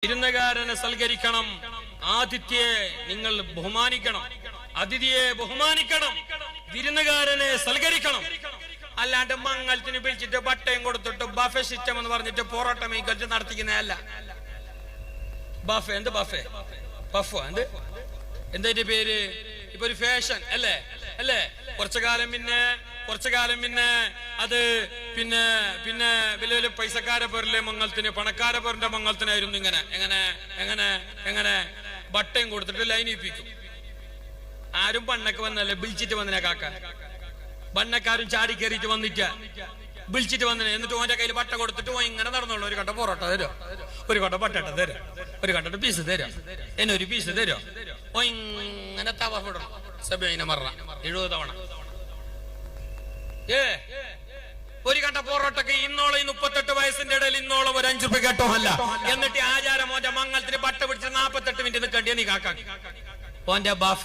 വിരുന്നുകാരനെ സൽക്കരിക്കണം, ആതിഥ്യയെ നിങ്ങൾ ബഹുമാനിക്കണം, അതിഥിയെ ബഹുമാനിക്കണം, വിരുന്നുകാരനെ സൽക്കരിക്കണം. അല്ലാണ്ട് മംഗലത്തിന് പിടിച്ചിട്ട് ബട്ടയും കൊടുത്തിട്ട് ബഫെ സിസ്റ്റം എന്ന് പറഞ്ഞിട്ട് പൊറോട്ട മീക്കൽ നടത്തിക്കുന്നതല്ല. ബഫെ എന്ത് ബഫെ ബഫോ എന്ത് എന്താ പേര്? ഇപ്പൊ ഒരു ഫാഷൻ അല്ലേ അല്ലേ? കുറച്ചു കാലം പിന്നെ അത് പിന്നെ വലിയ വലിയ പൈസക്കാരെ പേരിലെ മംഗലത്തിന്, പണക്കാരെ പേരിന്റെ മംഗലത്തിനായിരുന്നു ഇങ്ങനെ എങ്ങനെ എങ്ങനെ എങ്ങനെ ബട്ടയും കൊടുത്തിട്ട് ലൈനിപ്പിക്കും. ആരും പണ്ണൊക്കെ വന്നല്ലേ വിളിച്ചിട്ട് വന്നിനെ കാക്ക, ബണ്ണക്കാരും ചാടി കയറിയിട്ട് വന്നിട്ട് വിളിച്ചിട്ട് വന്നിനെ. എന്നിട്ട് ഓന്റെ കയ്യിൽ ബട്ട കൊടുത്തിട്ട് ഓ ഇങ്ങനെ നടന്നോളൂ. ഒരു കട്ട പൊറോട്ട തരോ, ഒരു കട്ട ബട്ട തരോ, ഒരു കട്ട പീസ് തരോ, എന്നെ ഒരു പീസ് തരോ. ഓ ഇങ്ങനെ തവ വിടണം. സബീന മറ 70 തവണ. ഒരു കണ്ട പൊറോട്ടക്ക് ഇന്നോളം 38 വയസ്സിന്റെ ഇടയിൽ ഇന്നോളം ഒരു 5 രൂപ കേട്ടോ അല്ല. എന്നിട്ട് ആചാരം ഓന്റെ മംഗലത്തിന് ബട്ട പിടിച്ച് 48 മിനിറ്റ് നിൽക്കേണ്ടി നീ കാക്കാക്കി ഓന്റെ ബഫ